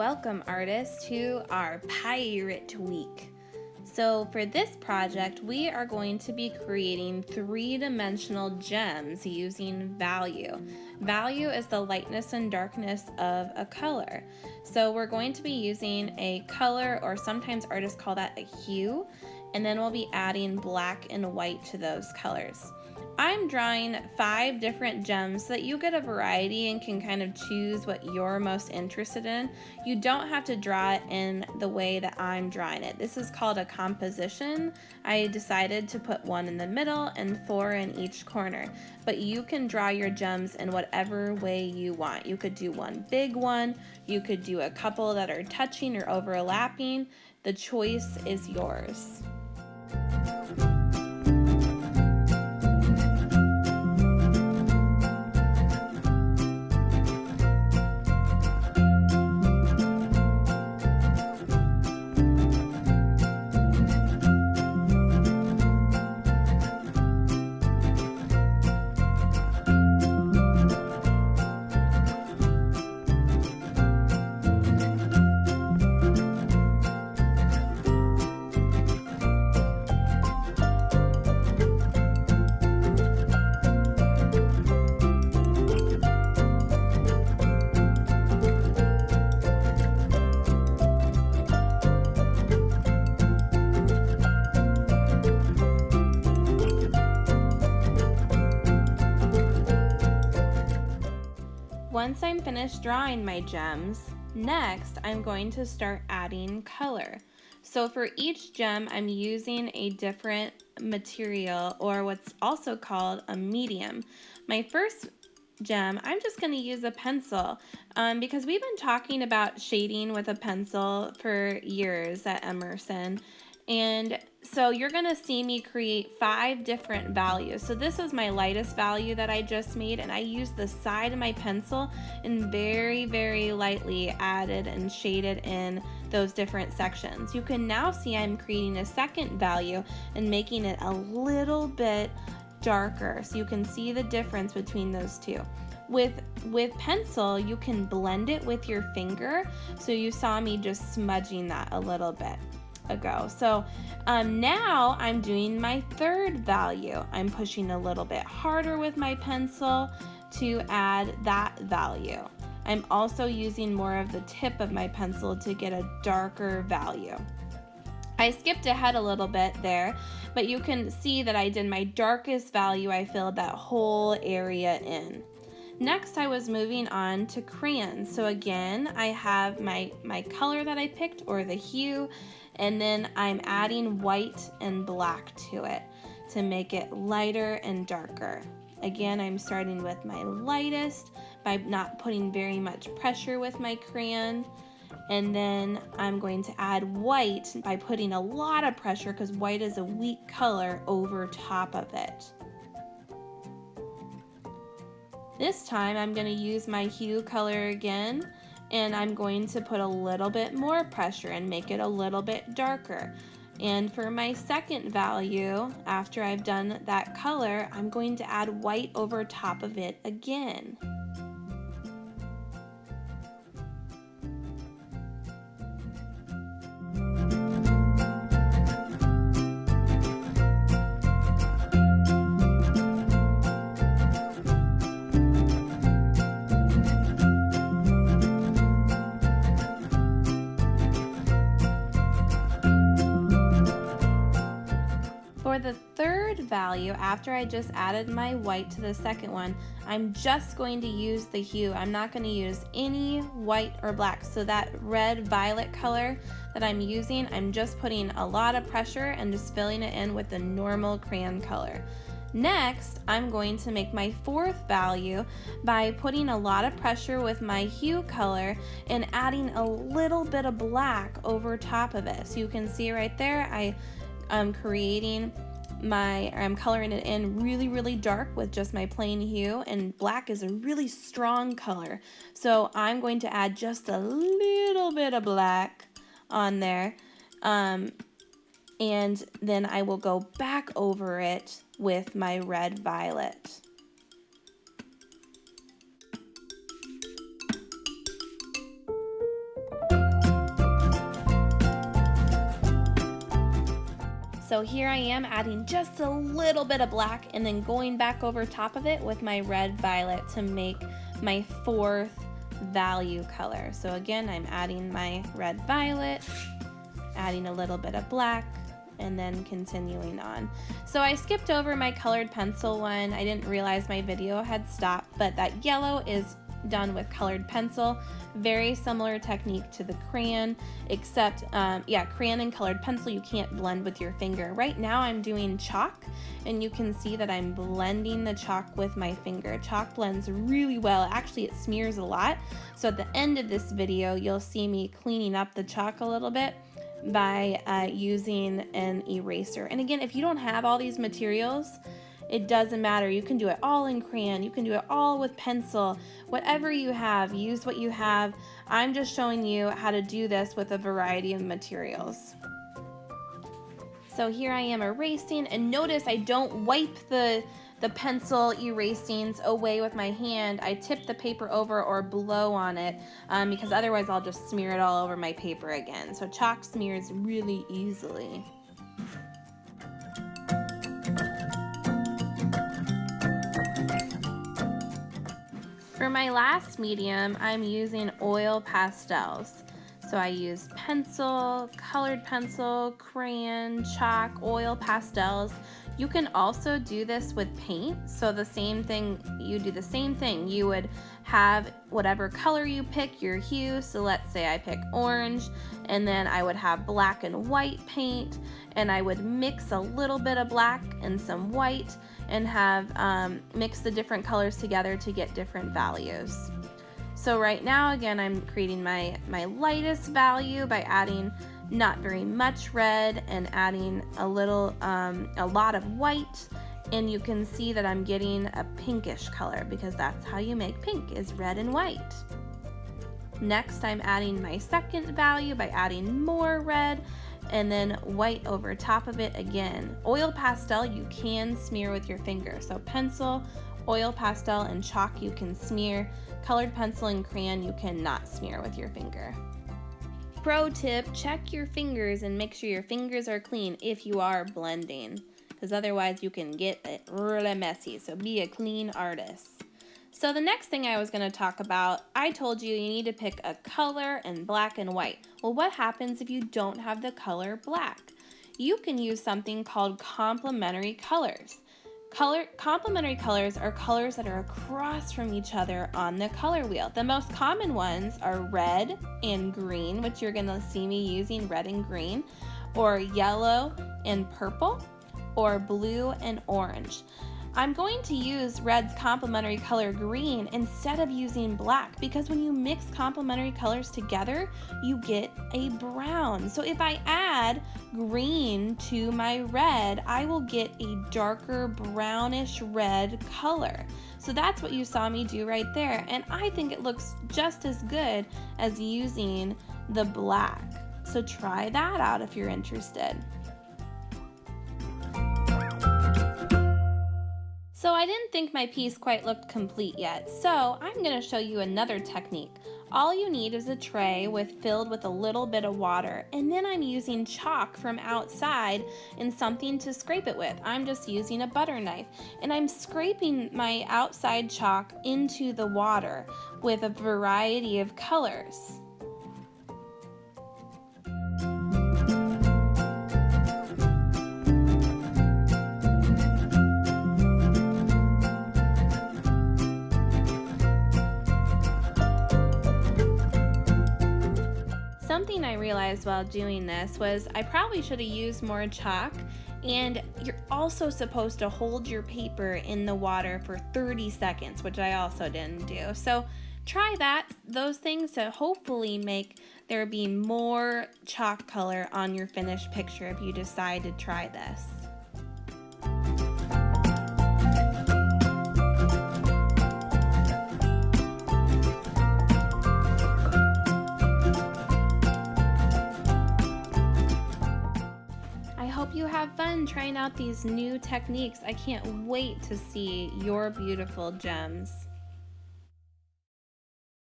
Welcome, artists, to our Pirate Week. So for this project, we are going to be creating three-dimensional gems using value. Value is the lightness and darkness of a color. So we're going to be using a color, or sometimes artists call that a hue, and then we'll be adding black and white to those colors. I'm drawing 5 different gems so that you get a variety and can kind of choose what you're most interested in. You don't have to draw it in the way that I'm drawing it. This is called a composition. I decided to put 1 in the middle and 4 in each corner, but you can draw your gems in whatever way you want. You could do one big one, you could do a couple that are touching or overlapping. The choice is yours. Once I'm finished drawing my gems, next I'm going to start adding color. So for each gem, I'm using a different material, or what's also called a medium. My first gem, I'm just going to use a pencil because we've been talking about shading with a pencil for years at Emerson. And so you're going to see me create 5 different values. So this is my lightest value that I just made, and I used the side of my pencil and very, very lightly added and shaded in those different sections. You can now see I'm creating a second value and making it a little bit darker, so you can see the difference between those two. With pencil, you can blend it with your finger, so you saw me just smudging that a little bit ago. So now I'm doing my third value. I'm pushing a little bit harder with my pencil to add that value. I'm also using more of the tip of my pencil to get a darker value. I skipped ahead a little bit there, but you can see that I did my darkest value. I filled that whole area in. Next, I was moving on to crayons. So again, I have my color that I picked, or the hue, and then I'm adding white and black to it to make it lighter and darker. Again, I'm starting with my lightest by not putting very much pressure with my crayon. And then I'm going to add white by putting a lot of pressure, because white is a weak color, over top of it. This time I'm going to use my hue color again, and I'm going to put a little bit more pressure and make it a little bit darker. And for my second value, after I've done that color, I'm going to add white over top of it again. For the third value, after I just added my white to the second one, I'm just going to use the hue. I'm not going to use any white or black. So that red-violet color that I'm using, I'm just putting a lot of pressure and just filling it in with the normal crayon color. Next, I'm going to make my fourth value by putting a lot of pressure with my hue color and adding a little bit of black over top of it. So you can see right there, I'm coloring it in really, really dark with just my plain hue, and black is a really strong color. So I'm going to add just a little bit of black on there. And then I will go back over it with my red violet. So here I am adding just a little bit of black and then going back over top of it with my red violet to make my fourth value color. So again, I'm adding my red violet, adding a little bit of black, and then continuing on. So I skipped over my colored pencil one. I didn't realize my video had stopped, but that yellow is done with colored pencil. Very similar technique to the crayon, except crayon and colored pencil you can't blend with your finger. Right now I'm doing chalk, and you can see that I'm blending the chalk with my finger. Chalk blends really well. Actually, it smears a lot. So at the end of this video, you'll see me cleaning up the chalk a little bit by using an eraser. And again, if you don't have all these materials, it doesn't matter. You can do it all in crayon. You can do it all with pencil. Whatever you have, use what you have. I'm just showing you how to do this with a variety of materials. So here I am erasing, and notice I don't wipe the pencil erasings away with my hand. I tip the paper over or blow on it because otherwise I'll just smear it all over my paper again. So chalk smears really easily. For my last medium, I'm using oil pastels. So I use pencil, colored pencil, crayon, chalk, oil pastels. You can also do this with paint. So the same thing, you do the same thing. You would have whatever color you pick, your hue. So let's say I pick orange, and then I would have black and white paint, and I would mix a little bit of black and some white and have mix the different colors together to get different values. So right now, again, I'm creating my lightest value by adding not very much red and adding a lot of white, and you can see that I'm getting a pinkish color because that's how you make pink, is red and white. Next, I'm adding my second value by adding more red and then white over top of it again. Oil pastel you can smear with your finger, so pencil, oil pastel, and chalk you can smear. Colored pencil and crayon you cannot smear with your finger. Pro tip, check your fingers and make sure your fingers are clean if you are blending, because otherwise you can get it really messy, so be a clean artist. So the next thing I was going to talk about, I told you need to pick a color and black and white. Well, what happens if you don't have the color black? You can use something called complementary colors. Complementary colors are colors that are across from each other on the color wheel. The most common ones are red and green, which you're gonna see me using red and green, or yellow and purple, or blue and orange. I'm going to use red's complementary color green instead of using black, because when you mix complementary colors together, you get a brown. So if I add green to my red, I will get a darker brownish red color. So that's what you saw me do right there, and I think it looks just as good as using the black. So try that out if you're interested. So I didn't think my piece quite looked complete yet, so I'm going to show you another technique. All you need is a tray filled with a little bit of water, and then I'm using chalk from outside and something to scrape it with. I'm just using a butter knife, and I'm scraping my outside chalk into the water with a variety of colors. Something I realized while doing this was I probably should have used more chalk, and you're also supposed to hold your paper in the water for 30 seconds, which I also didn't do. So try those things to hopefully make there be more chalk color on your finished picture if you decide to try this. You have fun trying out these new techniques. I can't wait to see your beautiful gems.